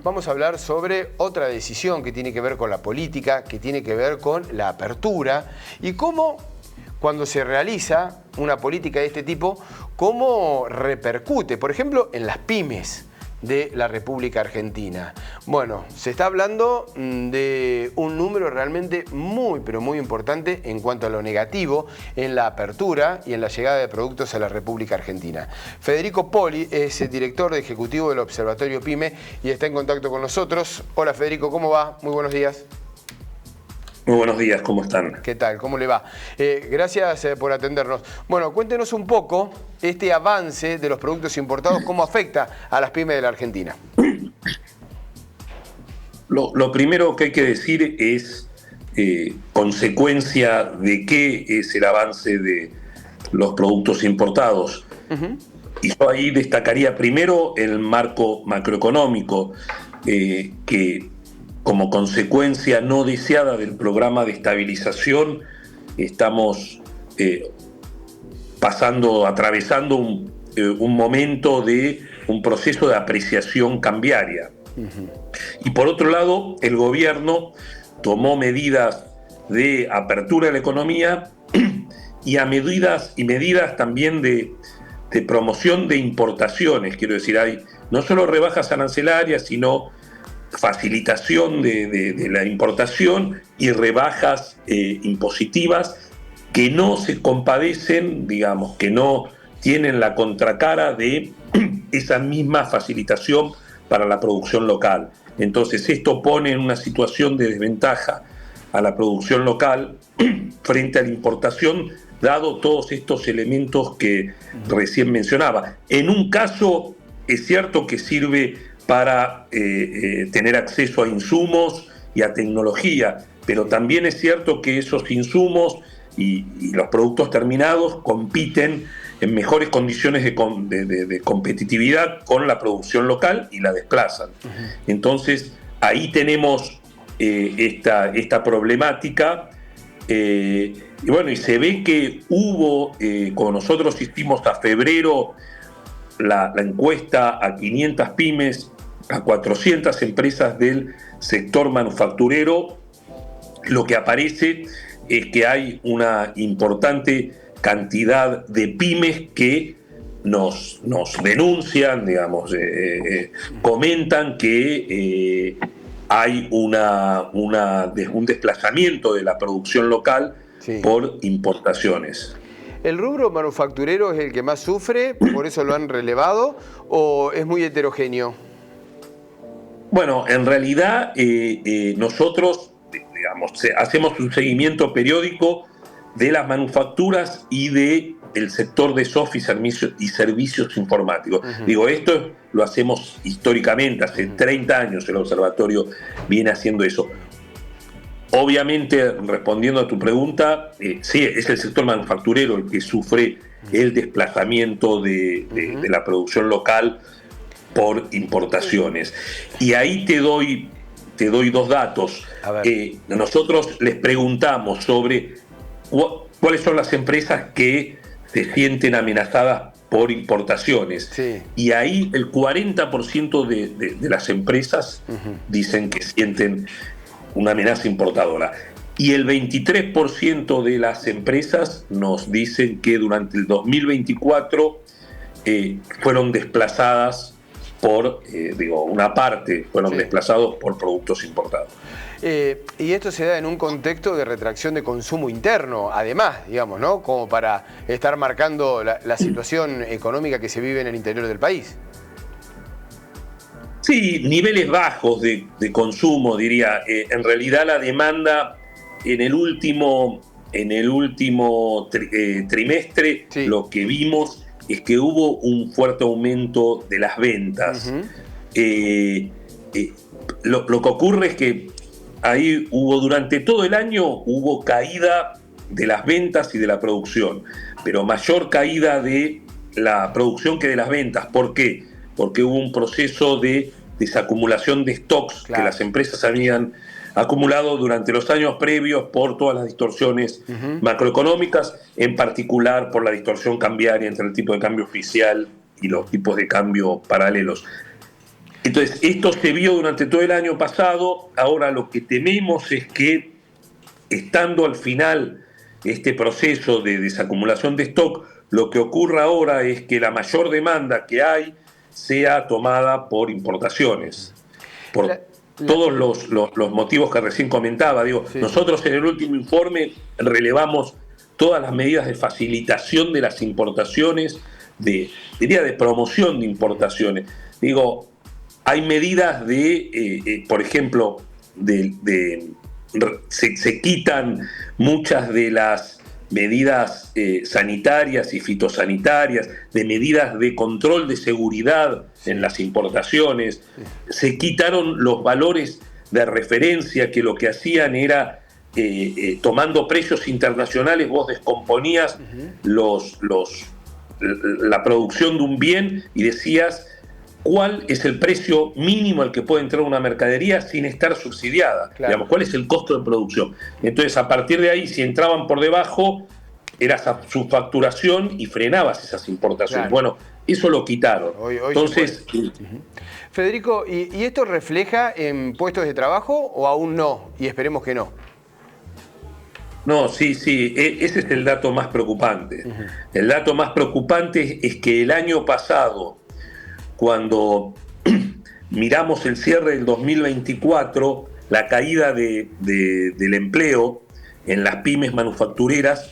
vamos a hablar sobre otra decisión que tiene que ver con la política, que tiene que ver con la apertura y cómo cuando se realiza una política de este tipo, cómo repercute, por ejemplo, en las pymes de la República Argentina. Bueno, se está hablando de un número realmente muy, pero muy importante en cuanto a lo negativo en la apertura y en la llegada de productos a la República Argentina. Federico Poli es el director ejecutivo del Observatorio PYME y está en contacto con nosotros. Hola Federico, ¿cómo va? Muy buenos días. Muy buenos días, ¿cómo están? ¿Qué tal? ¿Cómo le va? Gracias por atendernos. Bueno, cuéntenos un poco este avance de los productos importados, cómo afecta a las pymes de la Argentina. Lo primero que hay que decir es consecuencia de qué es el avance de los productos importados. Y yo ahí destacaría primero el marco macroeconómico, que como consecuencia no deseada del programa de estabilización, estamos atravesando un momento de un proceso de apreciación cambiaria. Y por otro lado, el gobierno tomó medidas de apertura de la economía y medidas también de promoción de importaciones. Quiero decir, hay no solo rebajas arancelarias, sino facilitación de la importación y rebajas impositivas que no se compadecen, digamos, que no tienen la contracara de esa misma facilitación para la producción local. Entonces esto pone en una situación de desventaja a la producción local frente a la importación, dado todos estos elementos que recién mencionaba. En un caso es cierto que sirve para tener acceso a insumos y a tecnología, pero también es cierto que esos insumos y los productos terminados compiten en mejores condiciones de competitividad con la producción local y la desplazan. Entonces ahí tenemos esta problemática, y bueno, y se ve que hubo, como nosotros hicimos a febrero la encuesta a 500 pymes, a 400 empresas del sector manufacturero, lo que aparece es que hay una importante cantidad de pymes que nos denuncian, digamos, comentan que hay un desplazamiento de la producción local por importaciones. ¿El rubro manufacturero es el que más sufre, por eso lo han relevado, o es muy heterogéneo? Bueno, en realidad nosotros, digamos, hacemos un seguimiento periódico de las manufacturas y del sector de software y servicios informáticos. Digo, esto lo hacemos históricamente, hace 30 años el observatorio viene haciendo eso. Obviamente, respondiendo a tu pregunta, sí, es el sector manufacturero el que sufre el desplazamiento de la producción local por importaciones. Y ahí te doy dos datos. Nosotros les preguntamos sobre cuáles son las empresas que se sienten amenazadas por importaciones. Sí. Y ahí el 40% de las empresas dicen que sienten una amenaza importadora. Y el 23% de las empresas nos dicen que durante el 2024 fueron desplazadas por, una parte fueron desplazados por productos importados. Y esto se da en un contexto de retracción de consumo interno, además, digamos, ¿no? Como para estar marcando la situación económica que se vive en el interior del país. Sí, niveles bajos de consumo, diría. En realidad la demanda en el último trimestre, lo que vimos es que hubo un fuerte aumento de las ventas. Lo que ocurre es que ahí durante todo el año hubo caída de las ventas y de la producción, pero mayor caída de la producción que de las ventas. ¿Por qué? Porque hubo un proceso de desacumulación de stocks que las empresas habían acumulado durante los años previos por todas las distorsiones macroeconómicas, en particular por la distorsión cambiaria entre el tipo de cambio oficial y los tipos de cambio paralelos. Entonces, esto se vio durante todo el año pasado. Ahora lo que tememos es que, estando al final este proceso de desacumulación de stock, lo que ocurra ahora es que la mayor demanda que hay sea tomada por importaciones, por todos los motivos que recién comentaba. Digo, Sí. Nosotros en el último informe relevamos todas las medidas de facilitación de las importaciones, diría de promoción de importaciones. Digo, hay medidas por ejemplo, se quitan muchas de las medidas sanitarias y fitosanitarias, de medidas de control de seguridad en las importaciones. Se quitaron los valores de referencia, que lo que hacían era, tomando precios internacionales, vos descomponías la producción de un bien y decías cuál es el precio mínimo al que puede entrar una mercadería sin estar subsidiada. Claro. Digamos, cuál es el costo de producción. Entonces, a partir de ahí, si entraban por debajo, era subfacturación y frenabas esas importaciones. Claro. Bueno, eso lo quitaron. Hoy Entonces, Federico, ¿y esto refleja en puestos de trabajo o aún no? Y esperemos que no. no, sí, ese es el dato más preocupante. El dato más preocupante es que el año pasado, cuando miramos el cierre del 2024, la caída del empleo en las pymes manufactureras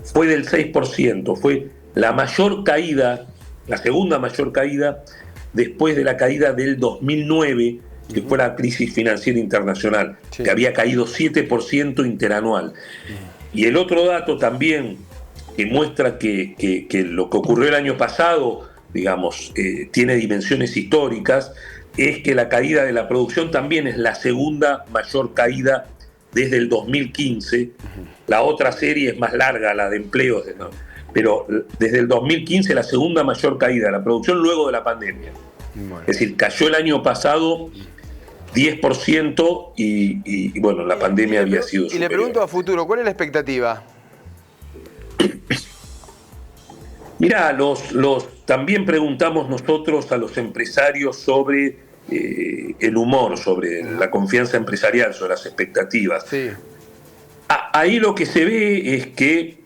fue del 6%. Fue la mayor caída, la segunda mayor caída, después de la caída del 2009, que fue la crisis financiera internacional, que había caído 7% interanual. Y el otro dato también que muestra que lo que ocurrió el año pasado, digamos, tiene dimensiones históricas, es que la caída de la producción también es la segunda mayor caída desde el 2015. La otra serie es más larga, la de empleos, ¿no? Pero desde el 2015 la segunda mayor caída de la producción luego de la pandemia. Bueno. Es decir, cayó el año pasado 10% y bueno, la pandemia había sido superior. Y le pregunto a futuro, ¿cuál es la expectativa? Mirá, también preguntamos nosotros a los empresarios sobre el humor, sobre la confianza empresarial, sobre las expectativas. Sí. Ahí lo que se ve es que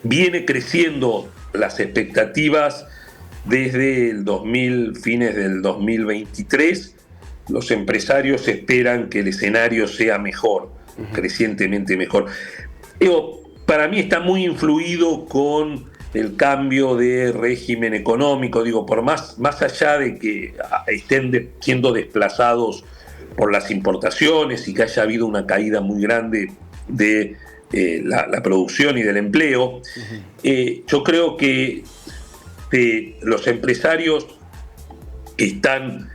viene creciendo las expectativas desde fines del 2023. Los empresarios esperan que el escenario sea mejor, crecientemente mejor. Para mí está muy influido con el cambio de régimen económico, por más allá de que estén siendo desplazados por las importaciones y que haya habido una caída muy grande de la producción y del empleo, yo creo que los empresarios están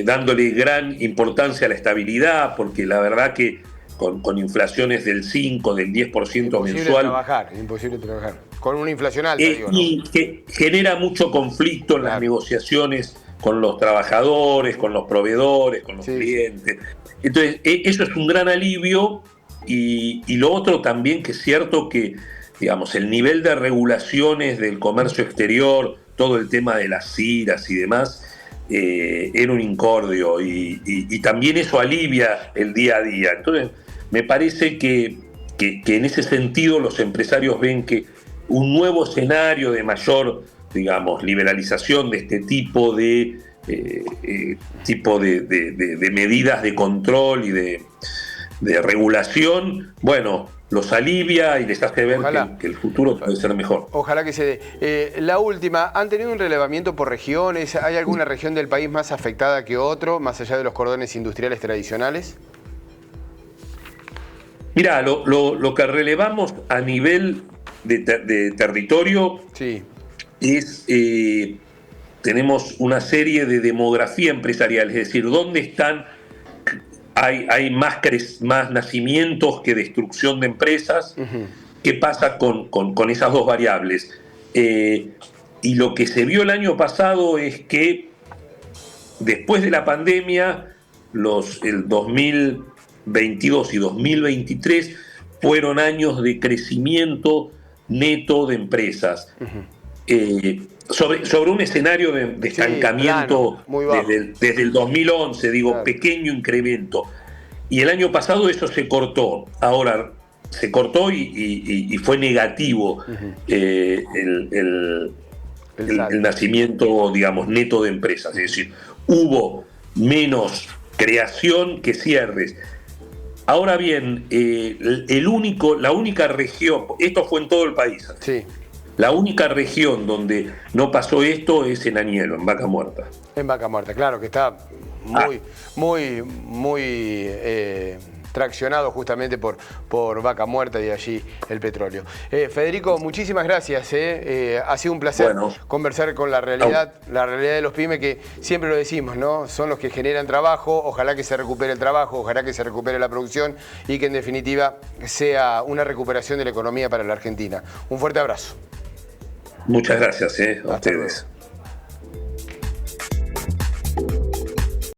dándole gran importancia a la estabilidad, porque la verdad que con inflaciones del 5, del 10% mensual. Imposible trabajar. Con una inflación alta, ¿no? Y que genera mucho conflicto en las negociaciones con los trabajadores, con los proveedores, con los clientes. Entonces, eso es un gran alivio. Y lo otro también, que es cierto que, el nivel de regulaciones del comercio exterior, todo el tema de las CIRAS y demás, era un incordio, y también eso alivia el día a día. Entonces, me parece que en ese sentido los empresarios ven que un nuevo escenario de mayor, liberalización de este tipo de medidas de control y de regulación, los alivia y les hace ver que el futuro puede ser mejor. Ojalá que se dé. La última, ¿han tenido un relevamiento por regiones? ¿Hay alguna región del país más afectada que otro, más allá de los cordones industriales tradicionales? Mirá, lo que relevamos a nivel de territorio es, tenemos una serie de demografía empresarial, es decir, ¿dónde están? Hay más nacimientos que destrucción de empresas. ¿Qué pasa con esas dos variables? Y lo que se vio el año pasado es que después de la pandemia, el 2022 y 2023 fueron años de crecimiento neto de empresas. sobre un escenario de estancamiento plano, muy bajo. desde el 2011, digo, Claro. pequeño incremento. Y el año pasado eso se cortó. Ahora, se cortó y fue negativo el nacimiento, digamos, neto de empresas. Es decir, hubo menos creación que cierres. Ahora bien, la única región, esto fue en todo el país, Sí. la única región donde no pasó esto es en Añelo, en Vaca Muerta. En Vaca Muerta, claro, que está muy traccionado justamente por Vaca Muerta y allí el petróleo. Federico, muchísimas gracias. Ha sido un placer conversar con la realidad de los pymes, que siempre lo decimos, ¿no? Son los que generan trabajo. Ojalá que se recupere el trabajo, ojalá que se recupere la producción y que en definitiva sea una recuperación de la economía para la Argentina. Un fuerte abrazo. Muchas gracias a ustedes. Luego.